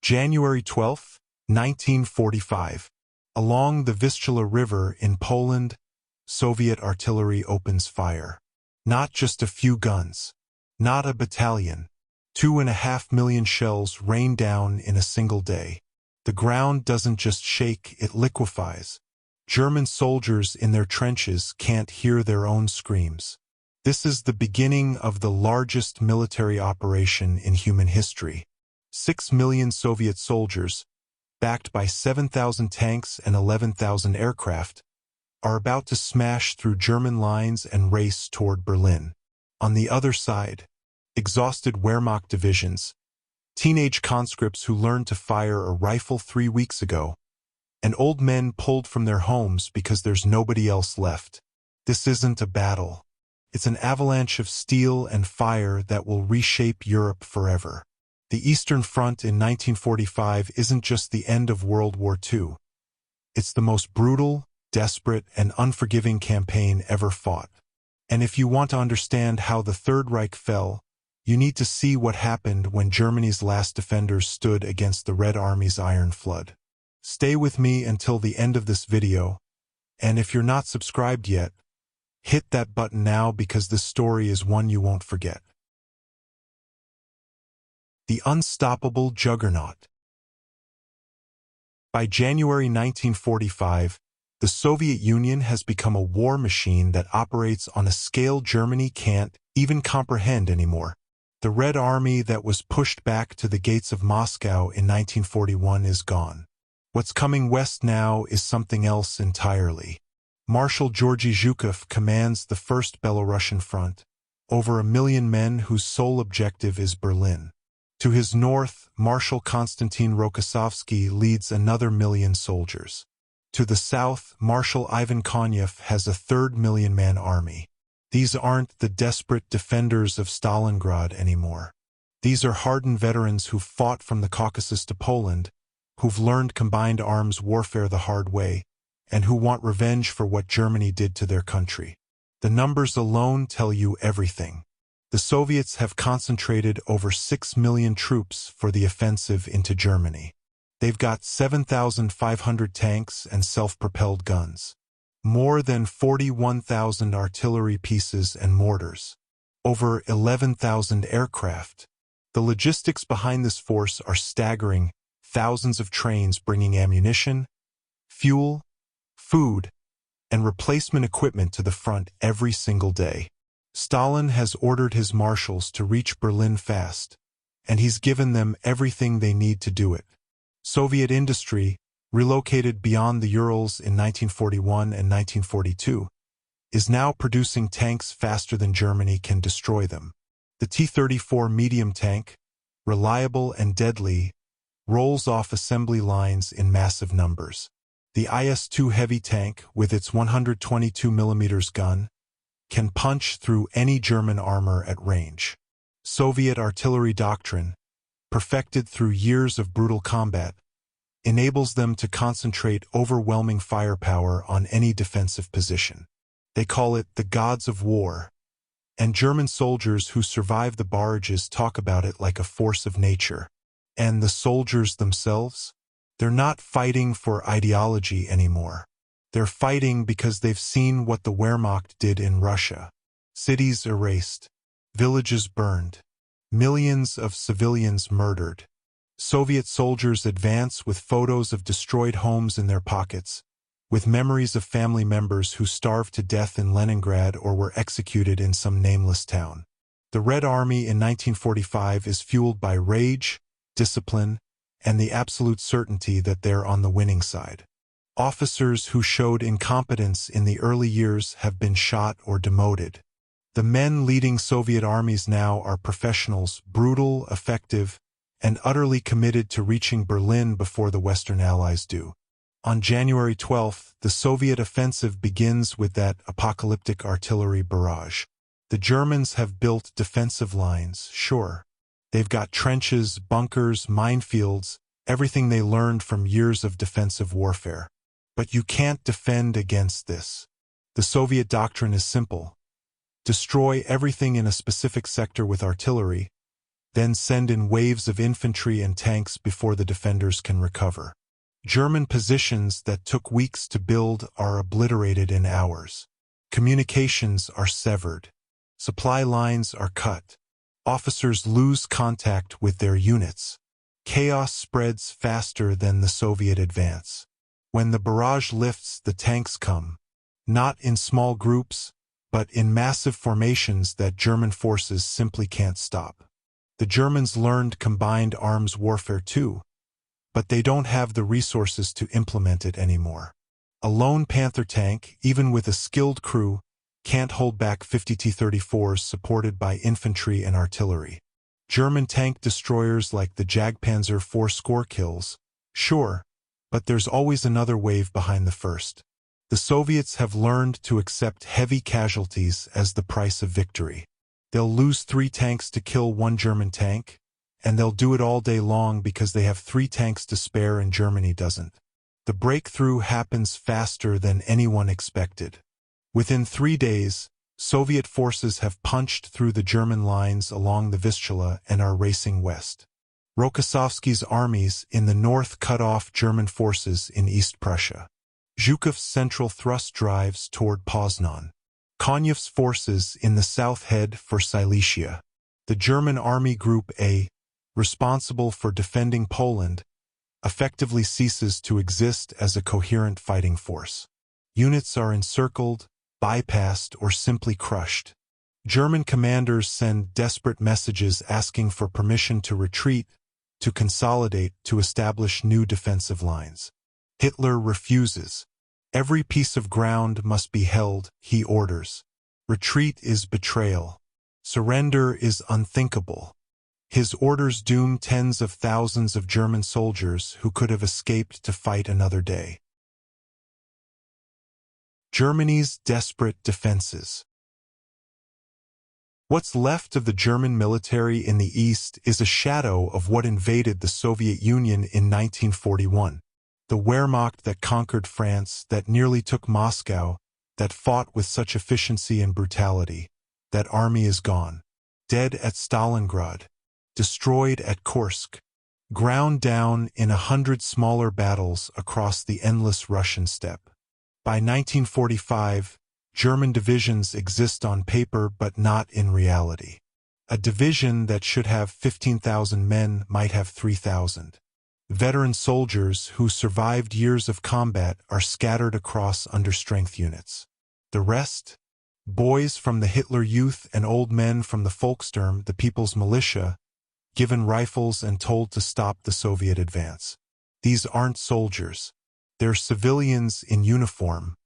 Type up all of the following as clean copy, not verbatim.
January 12, 1945. Along the Vistula River in Poland, Soviet artillery opens fire. Not just a few guns. Not a battalion. 2.5 million shells rain down in a single day. The ground doesn't just shake, it liquefies. German soldiers in their trenches can't hear their own screams. This is the beginning of the largest military operation in human history. 6 million Soviet soldiers, backed by 7,000 tanks and 11,000 aircraft, are about to smash through German lines and race toward Berlin. On the other side, exhausted Wehrmacht divisions, teenage conscripts who learned to fire a rifle 3 weeks ago, and old men pulled from their homes because there's nobody else left. This isn't a battle. It's an avalanche of steel and fire that will reshape Europe forever. The Eastern Front in 1945 isn't just the end of World War II. It's the most brutal, desperate, and unforgiving campaign ever fought. And if you want to understand how the Third Reich fell, you need to see what happened when Germany's last defenders stood against the Red Army's iron flood. Stay with me until the end of this video, and if you're not subscribed yet, hit that button now because this story is one you won't forget. The Unstoppable Juggernaut. By January 1945, the Soviet Union has become a war machine that operates on a scale Germany can't even comprehend anymore. The Red Army that was pushed back to the gates of Moscow in 1941 is gone. What's coming west now is something else entirely. Marshal Georgy Zhukov commands the First Belarusian Front, over 1 million men whose sole objective is Berlin. To his north, Marshal Konstantin Rokossovsky leads another 1 million soldiers. To the south, Marshal Ivan Konev has a 3rd million-man army. These aren't the desperate defenders of Stalingrad anymore. These are hardened veterans who've fought from the Caucasus to Poland, who've learned combined arms warfare the hard way, and who want revenge for what Germany did to their country. The numbers alone tell you everything. The Soviets have concentrated over 6 million troops for the offensive into Germany. They've got 7,500 tanks and self-propelled guns, more than 41,000 artillery pieces and mortars, over 11,000 aircraft. The logistics behind this force are staggering. Thousands of trains bringing ammunition, fuel, food, and replacement equipment to the front every single day. Stalin has ordered his marshals to reach Berlin fast, and he's given them everything they need to do it. Soviet industry, relocated beyond the Urals in 1941 and 1942, is now producing tanks faster than Germany can destroy them. The T-34 medium tank, reliable and deadly, rolls off assembly lines in massive numbers. The IS-2 heavy tank, with its 122mm gun, can punch through any German armor at range. Soviet artillery doctrine, perfected through years of brutal combat, enables them to concentrate overwhelming firepower on any defensive position. They call it the gods of war, and German soldiers who survive the barrages talk about it like a force of nature. And the soldiers themselves? They're not fighting for ideology anymore. They're fighting because they've seen what the Wehrmacht did in Russia. Cities erased, villages burned, millions of civilians murdered. Soviet soldiers advance with photos of destroyed homes in their pockets, with memories of family members who starved to death in Leningrad or were executed in some nameless town. The Red Army in 1945 is fueled by rage, discipline, and the absolute certainty that they're on the winning side. Officers who showed incompetence in the early years have been shot or demoted. The men leading Soviet armies now are professionals, brutal, effective, and utterly committed to reaching Berlin before the Western Allies do. On January 12th, the Soviet offensive begins with that apocalyptic artillery barrage. The Germans have built defensive lines, sure. They've got trenches, bunkers, minefields, everything they learned from years of defensive warfare. But you can't defend against this. The Soviet doctrine is simple. Destroy everything in a specific sector with artillery, then send in waves of infantry and tanks before the defenders can recover. German positions that took weeks to build are obliterated in hours. Communications are severed. Supply lines are cut. Officers lose contact with their units. Chaos spreads faster than the Soviet advance. When the barrage lifts, the tanks come, not in small groups, but in massive formations that German forces simply can't stop. The Germans learned combined arms warfare too, but they don't have the resources to implement it anymore. A lone Panther tank, even with a skilled crew, can't hold back 50 T-34s supported by infantry and artillery. German tank destroyers like the Jagdpanzer 4 score kills, sure, but there's always another wave behind the first. The Soviets have learned to accept heavy casualties as the price of victory. They'll lose 3 tanks to kill 1 German tank, and they'll do it all day long because they have 3 tanks to spare and Germany doesn't. The breakthrough happens faster than anyone expected. Within 3 days, Soviet forces have punched through the German lines along the Vistula and are racing west. Rokossovsky's armies in the north cut off German forces in East Prussia. Zhukov's central thrust drives toward Poznan. Konyev's forces in the south head for Silesia. The German Army Group A, responsible for defending Poland, effectively ceases to exist as a coherent fighting force. Units are encircled, bypassed, or simply crushed. German commanders send desperate messages asking for permission to retreat, to consolidate, to establish new defensive lines. Hitler refuses. Every piece of ground must be held, he orders. Retreat is betrayal. Surrender is unthinkable. His orders doom tens of thousands of German soldiers who could have escaped to fight another day. Germany's desperate defenses. What's left of the German military in the East is a shadow of what invaded the Soviet Union in 1941. The Wehrmacht that conquered France, that nearly took Moscow, that fought with such efficiency and brutality. That army is gone. Dead at Stalingrad. Destroyed at Kursk. Ground down in 100 smaller battles across the endless Russian steppe. By 1945, German divisions exist on paper but not in reality. A division that should have 15,000 men might have 3,000. Veteran soldiers who survived years of combat are scattered across understrength units. The rest? Boys from the Hitler Youth and old men from the Volkssturm, the People's Militia, given rifles and told to stop the Soviet advance. These aren't soldiers. They're civilians in uniform.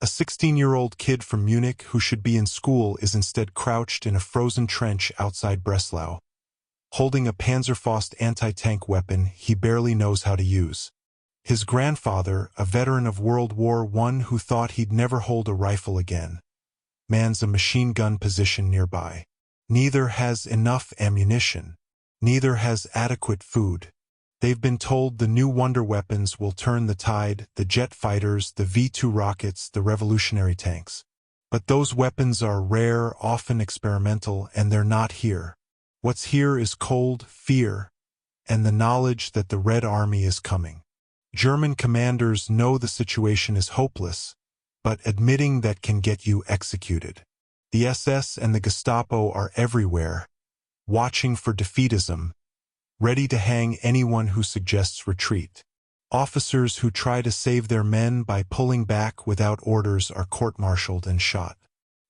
A 16-year-old kid from Munich who should be in school is instead crouched in a frozen trench outside Breslau, holding a Panzerfaust anti-tank weapon he barely knows how to use. His grandfather, a veteran of World War I who thought he'd never hold a rifle again, mans a machine gun position nearby. Neither has enough ammunition. Neither has adequate food. They've been told the new wonder weapons will turn the tide, the jet fighters, the V-2 rockets, the revolutionary tanks. But those weapons are rare, often experimental, and they're not here. What's here is cold fear and the knowledge that the Red Army is coming. German commanders know the situation is hopeless, but admitting that can get you executed. The SS and the Gestapo are everywhere, watching for defeatism, ready to hang anyone who suggests retreat. Officers who try to save their men by pulling back without orders are court-martialed and shot.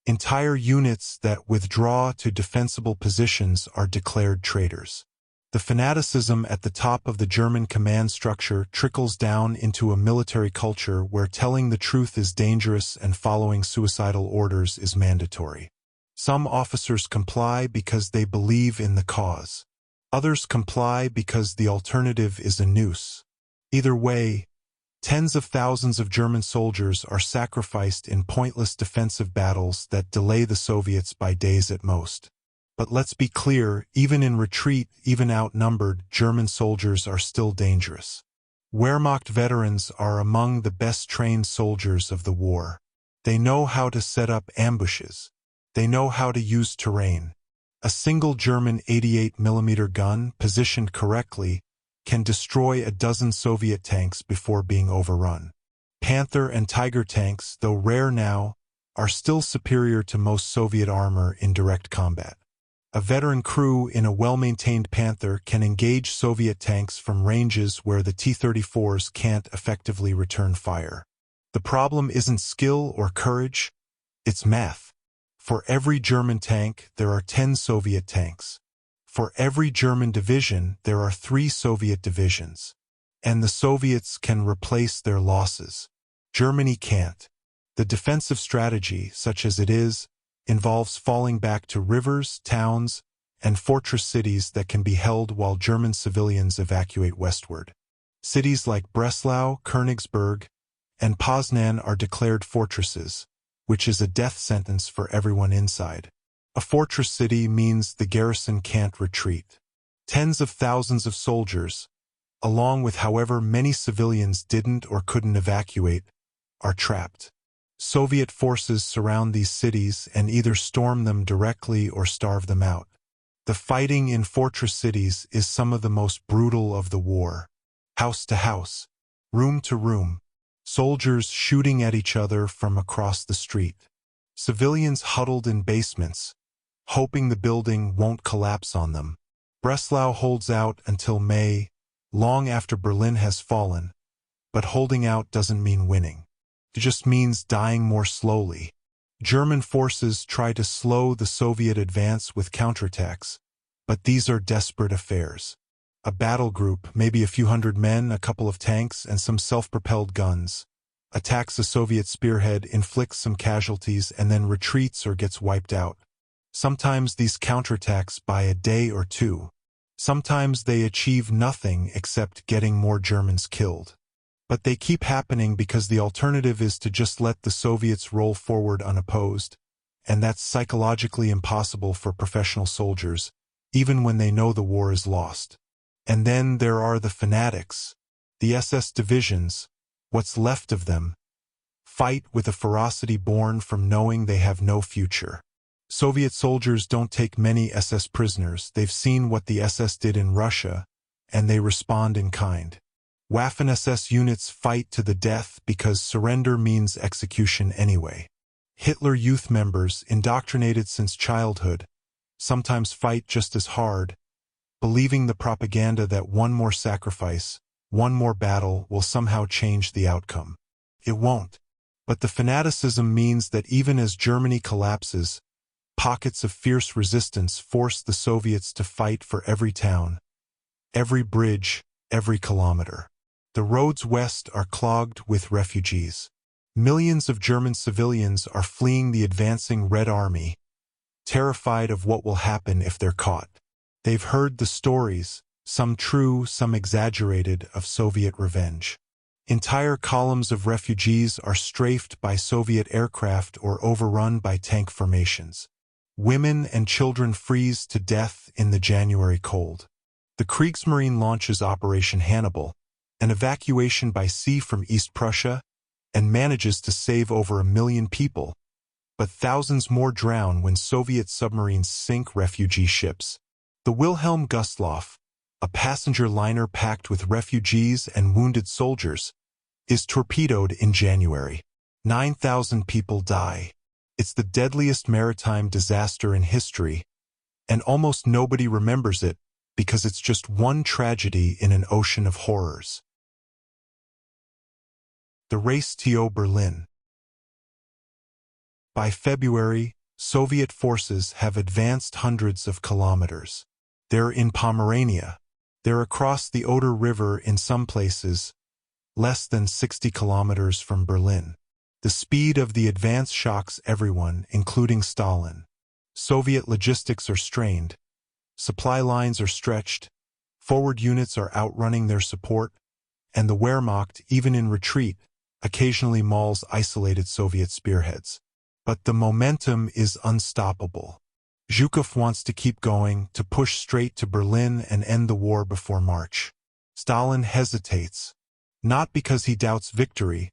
Entire units that withdraw to defensible positions are declared traitors. The fanaticism at the top of the German command structure trickles down into a military culture where telling the truth is dangerous and following suicidal orders is mandatory. Some officers comply because they believe in the cause. Others comply because the alternative is a noose. Either way, tens of thousands of German soldiers are sacrificed in pointless defensive battles that delay the Soviets by days at most. But let's be clear, even in retreat, even outnumbered, German soldiers are still dangerous. Wehrmacht veterans are among the best trained soldiers of the war. They know how to set up ambushes. They know how to use terrain. A single German 88mm gun, positioned correctly, can destroy a dozen Soviet tanks before being overrun. Panther and Tiger tanks, though rare now, are still superior to most Soviet armor in direct combat. A veteran crew in a well-maintained Panther can engage Soviet tanks from ranges where the T-34s can't effectively return fire. The problem isn't skill or courage, it's math. For every German tank, there are 10 Soviet tanks. For every German division, there are 3 Soviet divisions. And the Soviets can replace their losses. Germany can't. The defensive strategy, such as it is, involves falling back to rivers, towns, and fortress cities that can be held while German civilians evacuate westward. Cities like Breslau, Königsberg, and Poznan are declared fortresses, which is a death sentence for everyone inside. A fortress city means the garrison can't retreat. Tens of thousands of soldiers, along with however many civilians didn't or couldn't evacuate, are trapped. Soviet forces surround these cities and either storm them directly or starve them out. The fighting in fortress cities is some of the most brutal of the war. House to house, room to room, soldiers shooting at each other from across the street. Civilians huddled in basements, hoping the building won't collapse on them. Breslau holds out until May, long after Berlin has fallen, but holding out doesn't mean winning. It just means dying more slowly. German forces try to slow the Soviet advance with counterattacks, but these are desperate affairs. A battle group, maybe a few hundred men, a couple of tanks, and some self-propelled guns, attacks a Soviet spearhead, inflicts some casualties, and then retreats or gets wiped out. Sometimes these counterattacks by a day or two. Sometimes they achieve nothing except getting more Germans killed. But they keep happening because the alternative is to just let the Soviets roll forward unopposed, and that's psychologically impossible for professional soldiers, even when they know the war is lost. And then there are the fanatics, the SS divisions, what's left of them, fight with a ferocity born from knowing they have no future. Soviet soldiers don't take many SS prisoners. They've seen what the SS did in Russia, and they respond in kind. Waffen-SS units fight to the death because surrender means execution anyway. Hitler Youth members, indoctrinated since childhood, sometimes fight just as hard, believing the propaganda that one more sacrifice, one more battle will somehow change the outcome. It won't. But the fanaticism means that even as Germany collapses, pockets of fierce resistance force the Soviets to fight for every town, every bridge, every kilometer. The roads west are clogged with refugees. Millions of German civilians are fleeing the advancing Red Army, terrified of what will happen if they're caught. They've heard the stories, some true, some exaggerated, of Soviet revenge. Entire columns of refugees are strafed by Soviet aircraft or overrun by tank formations. Women and children freeze to death in the January cold. The Kriegsmarine launches Operation Hannibal, an evacuation by sea from East Prussia, and manages to save over 1 million people, but thousands more drown when Soviet submarines sink refugee ships. The Wilhelm Gustloff, a passenger liner packed with refugees and wounded soldiers, is torpedoed in January. 9,000 people die. It's the deadliest maritime disaster in history, and almost nobody remembers it because it's just one tragedy in an ocean of horrors. The race to Berlin. By February, Soviet forces have advanced hundreds of kilometers. They're in Pomerania. They're across the Oder River in some places, less than 60 kilometers from Berlin. The speed of the advance shocks everyone, including Stalin. Soviet logistics are strained. Supply lines are stretched. Forward units are outrunning their support, and the Wehrmacht, even in retreat, occasionally mauls isolated Soviet spearheads. But the momentum is unstoppable. Zhukov wants to keep going, to push straight to Berlin and end the war before March. Stalin hesitates, not because he doubts victory,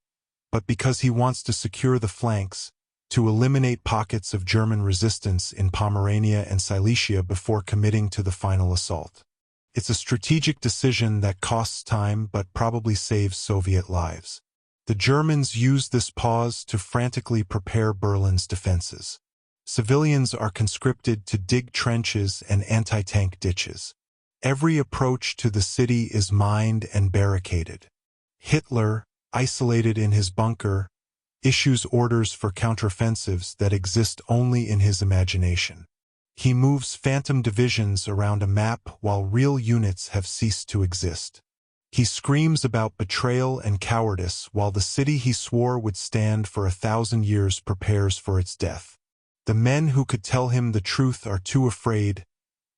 but because he wants to secure the flanks, to eliminate pockets of German resistance in Pomerania and Silesia before committing to the final assault. It's a strategic decision that costs time but probably saves Soviet lives. The Germans used this pause to frantically prepare Berlin's defenses. Civilians are conscripted to dig trenches and anti-tank ditches. Every approach to the city is mined and barricaded. Hitler, isolated in his bunker, issues orders for counteroffensives that exist only in his imagination. He moves phantom divisions around a map while real units have ceased to exist. He screams about betrayal and cowardice while the city he swore would stand for 1,000 years prepares for its death. The men who could tell him the truth are too afraid,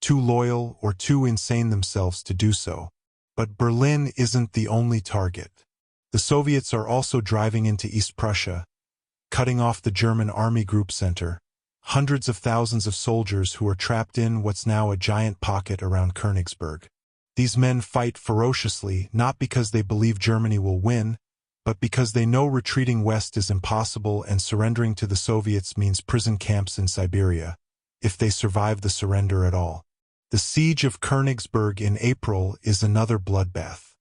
too loyal, or too insane themselves to do so. But Berlin isn't the only target. The Soviets are also driving into East Prussia, cutting off the German Army Group Center, hundreds of thousands of soldiers who are trapped in what's now a giant pocket around Königsberg. These men fight ferociously not because they believe Germany will win, but because they know retreating west is impossible and surrendering to the Soviets means prison camps in Siberia, if they survive the surrender at all. The siege of Königsberg in April is another bloodbath.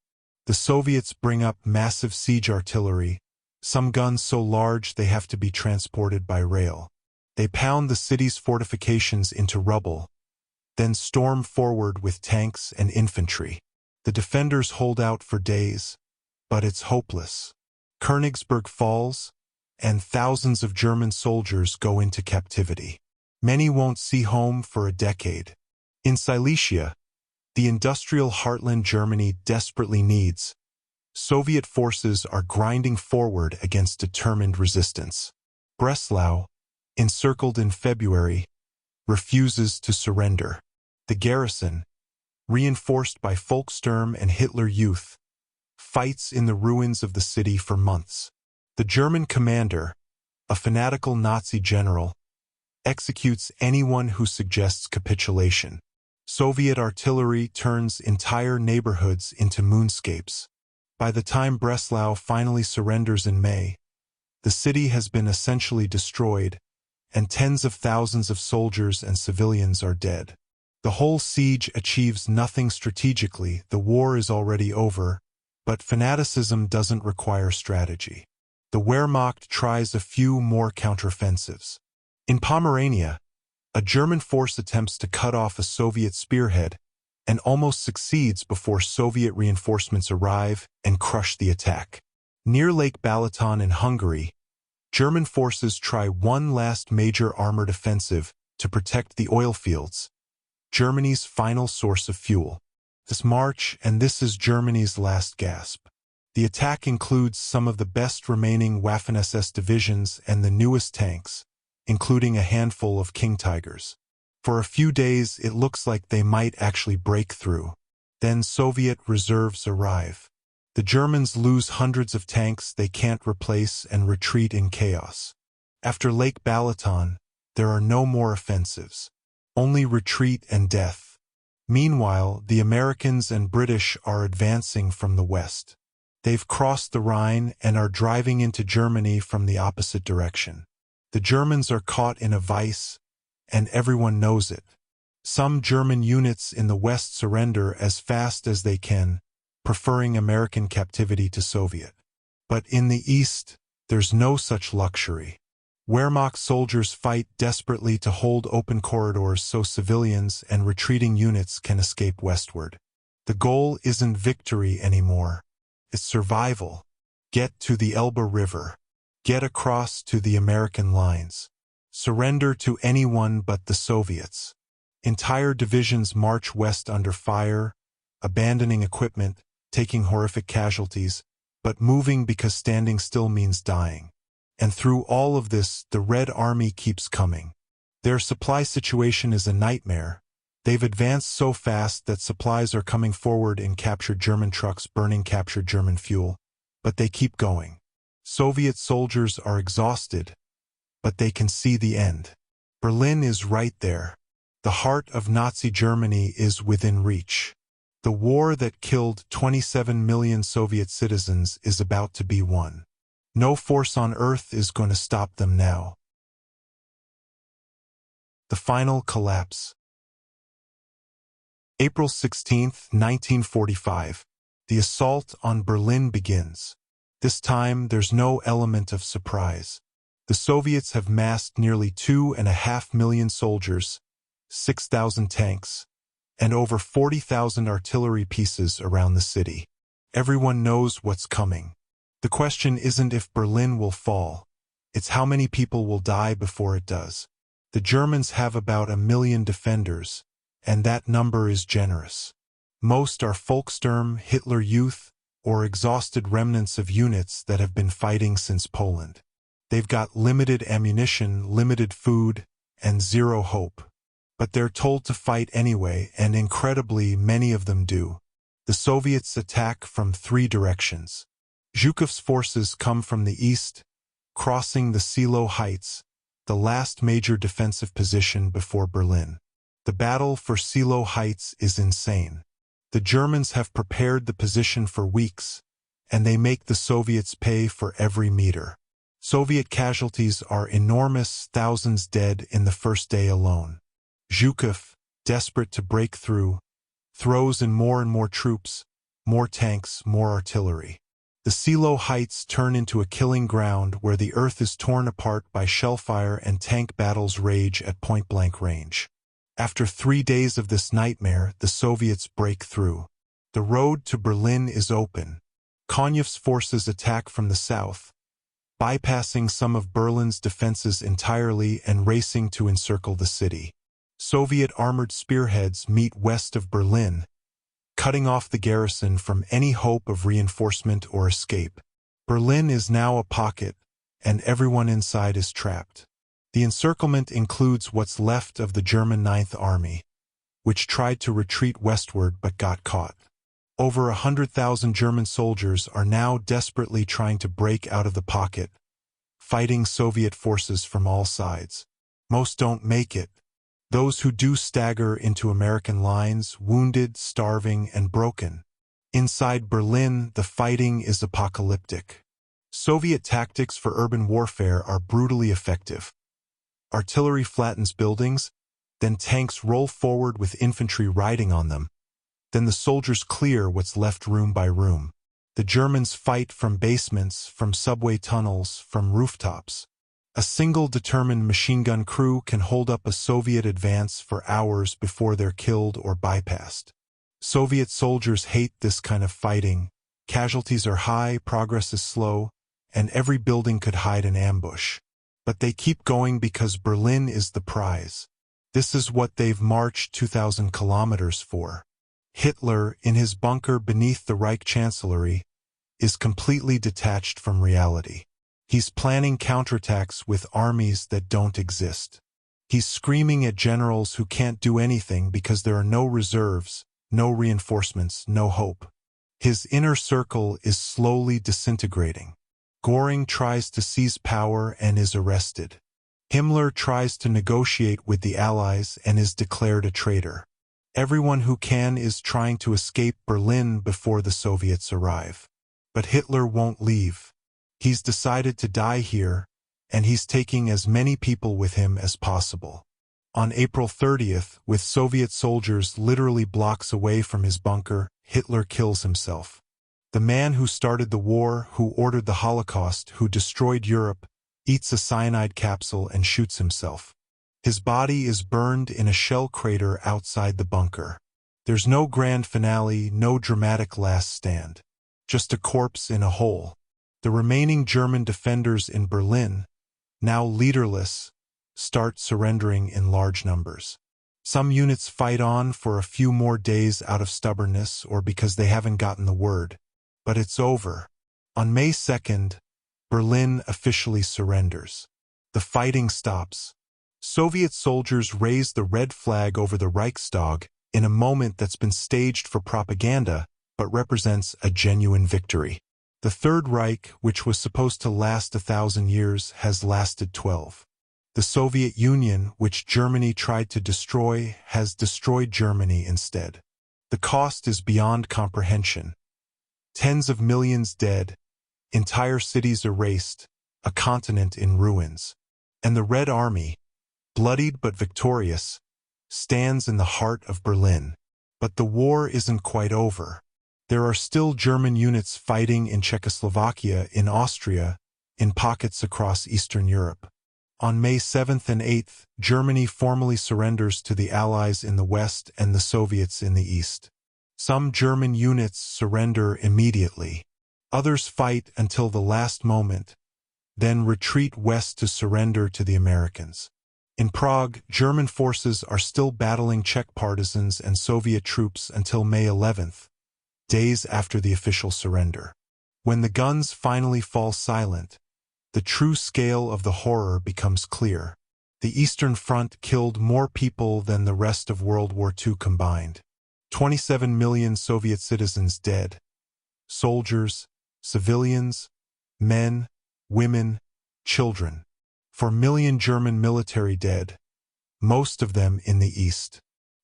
The Soviets bring up massive siege artillery, some guns so large they have to be transported by rail. They pound the city's fortifications into rubble, then storm forward with tanks and infantry. The defenders hold out for days, but it's hopeless. Königsberg falls, and thousands of German soldiers go into captivity. Many won't see home for a decade. In Silesia, the industrial heartland Germany desperately needs, Soviet forces are grinding forward against determined resistance. Breslau, encircled in February, refuses to surrender. The garrison, reinforced by Volkssturm and Hitler Youth, fights in the ruins of the city for months. The German commander, a fanatical Nazi general, executes anyone who suggests capitulation. Soviet artillery turns entire neighborhoods into moonscapes. By the time Breslau finally surrenders in May, the city has been essentially destroyed, and tens of thousands of soldiers and civilians are dead. The whole siege achieves nothing strategically, the war is already over, but fanaticism doesn't require strategy. The Wehrmacht tries a few more counteroffensives. In Pomerania, a German force attempts to cut off a Soviet spearhead and almost succeeds before Soviet reinforcements arrive and crush the attack. Near Lake Balaton in Hungary, German forces try one last major armored offensive to protect the oil fields, Germany's final source of fuel. This March, and this is Germany's last gasp. The attack includes some of the best remaining Waffen-SS divisions and the newest tanks, including a handful of King Tigers. For a few days, it looks like they might actually break through. Then Soviet reserves arrive. The Germans lose hundreds of tanks they can't replace and retreat in chaos. After Lake Balaton, there are no more offensives, only retreat and death. Meanwhile, the Americans and British are advancing from the west. They've crossed the Rhine and are driving into Germany from the opposite direction. The Germans are caught in a vice, and everyone knows it. Some German units in the west surrender as fast as they can, preferring American captivity to Soviet. But in the east, there's no such luxury. Wehrmacht soldiers fight desperately to hold open corridors so civilians and retreating units can escape westward. The goal isn't victory anymore. It's survival. Get to the Elbe River. Get across to the American lines. Surrender to anyone but the Soviets. Entire divisions march west under fire, abandoning equipment, taking horrific casualties, but moving because standing still means dying. And through all of this, the Red Army keeps coming. Their supply situation is a nightmare. They've advanced so fast that supplies are coming forward in captured German trucks burning captured German fuel, but they keep going. Soviet soldiers are exhausted, but they can see the end. Berlin is right there. The heart of Nazi Germany is within reach. The war that killed 27 million Soviet citizens is about to be won. No force on earth is going to stop them now. The final collapse. April 16, 1945. The assault on Berlin begins. This time, there's no element of surprise. The Soviets have massed nearly 2.5 million soldiers, 6,000 tanks, and over 40,000 artillery pieces around the city. Everyone knows what's coming. The question isn't if Berlin will fall, it's how many people will die before it does. The Germans have about 1 million defenders, and that number is generous. Most are Volkssturm, Hitler Youth, or exhausted remnants of units that have been fighting since Poland. They've got limited ammunition, limited food, and zero hope. But they're told to fight anyway, and incredibly, many of them do. The Soviets attack from 3 directions. Zhukov's forces come from the east, crossing the Seelow Heights, the last major defensive position before Berlin. The battle for Seelow Heights is insane. The Germans have prepared the position for weeks, and they make the Soviets pay for every meter. Soviet casualties are enormous, thousands dead in the first day alone. Zhukov, desperate to break through, throws in more and more troops, more tanks, more artillery. The Seelow Heights turn into a killing ground where the earth is torn apart by shellfire and tank battles rage at point-blank range. After 3 days of this nightmare, the Soviets break through. The road to Berlin is open. Konev's forces attack from the south, bypassing some of Berlin's defenses entirely and racing to encircle the city. Soviet armored spearheads meet west of Berlin, cutting off the garrison from any hope of reinforcement or escape. Berlin is now a pocket, and everyone inside is trapped. The encirclement includes what's left of the German Ninth Army, which tried to retreat westward but got caught. Over 100,000 German soldiers are now desperately trying to break out of the pocket, fighting Soviet forces from all sides. Most don't make it. Those who do stagger into American lines, wounded, starving, and broken. Inside Berlin, the fighting is apocalyptic. Soviet tactics for urban warfare are brutally effective. Artillery flattens buildings, then tanks roll forward with infantry riding on them. Then the soldiers clear what's left room by room. The Germans fight from basements, from subway tunnels, from rooftops. A single determined machine gun crew can hold up a Soviet advance for hours before they're killed or bypassed. Soviet soldiers hate this kind of fighting. Casualties are high, progress is slow, and every building could hide an ambush. But they keep going because Berlin is the prize. This is what they've marched 2,000 kilometers for. Hitler, in his bunker beneath the Reich Chancellery, is completely detached from reality. He's planning counterattacks with armies that don't exist. He's screaming at generals who can't do anything because there are no reserves, no reinforcements, no hope. His inner circle is slowly disintegrating. Göring tries to seize power and is arrested. Himmler tries to negotiate with the Allies and is declared a traitor. Everyone who can is trying to escape Berlin before the Soviets arrive. But Hitler won't leave. He's decided to die here, and he's taking as many people with him as possible. On April 30th, with Soviet soldiers literally blocks away from his bunker, Hitler kills himself. The man who started the war, who ordered the Holocaust, who destroyed Europe, eats a cyanide capsule and shoots himself. His body is burned in a shell crater outside the bunker. There's no grand finale, no dramatic last stand. Just a corpse in a hole. The remaining German defenders in Berlin, now leaderless, start surrendering in large numbers. Some units fight on for a few more days out of stubbornness or because they haven't gotten the word. But it's over. On May 2nd, Berlin officially surrenders. The fighting stops. Soviet soldiers raise the red flag over the Reichstag in a moment that's been staged for propaganda but represents a genuine victory. The Third Reich, which was supposed to last 1,000 years, has lasted 12. The Soviet Union, which Germany tried to destroy, has destroyed Germany instead. The cost is beyond comprehension. Tens of millions dead, entire cities erased, a continent in ruins. And the Red Army, bloodied but victorious, stands in the heart of Berlin. But the war isn't quite over. There are still German units fighting in Czechoslovakia, in Austria, in pockets across Eastern Europe. On May 7th and 8th, Germany formally surrenders to the Allies in the West and the Soviets in the East. Some German units surrender immediately. Others fight until the last moment, then retreat west to surrender to the Americans. In Prague, German forces are still battling Czech partisans and Soviet troops until May 11th, days after the official surrender. When the guns finally fall silent, the true scale of the horror becomes clear. The Eastern Front killed more people than the rest of World War II combined. 27 million Soviet citizens dead. Soldiers, civilians, men, women, children. 4 million German military dead, most of them in the East.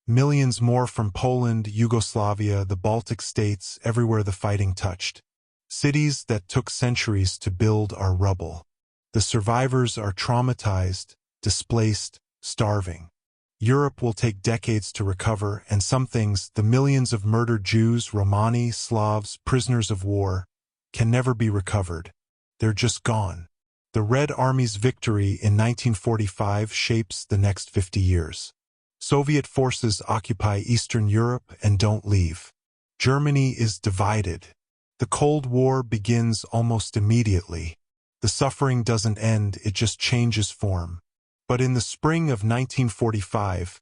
Millions more from Poland, Yugoslavia, the Baltic states, everywhere the fighting touched. Cities that took centuries to build are rubble. The survivors are traumatized, displaced, starving. Europe will take decades to recover, and some things, the millions of murdered Jews, Romani, Slavs, prisoners of war, can never be recovered. They're just gone. The Red Army's victory in 1945 shapes the next 50 years. Soviet forces occupy Eastern Europe and don't leave. Germany is divided. The Cold War begins almost immediately. The suffering doesn't end, it just changes form. But in the spring of 1945,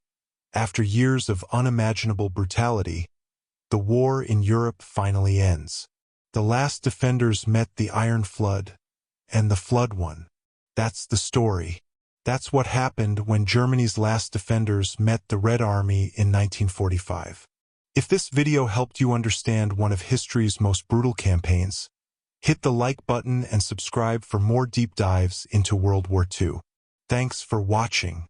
after years of unimaginable brutality, the war in Europe finally ends. The last defenders met the Iron Flood, and the Flood won. That's the story. That's what happened when Germany's last defenders met the Red Army in 1945. If this video helped you understand one of history's most brutal campaigns, hit the like button and subscribe for more deep dives into World War II. Thanks for watching.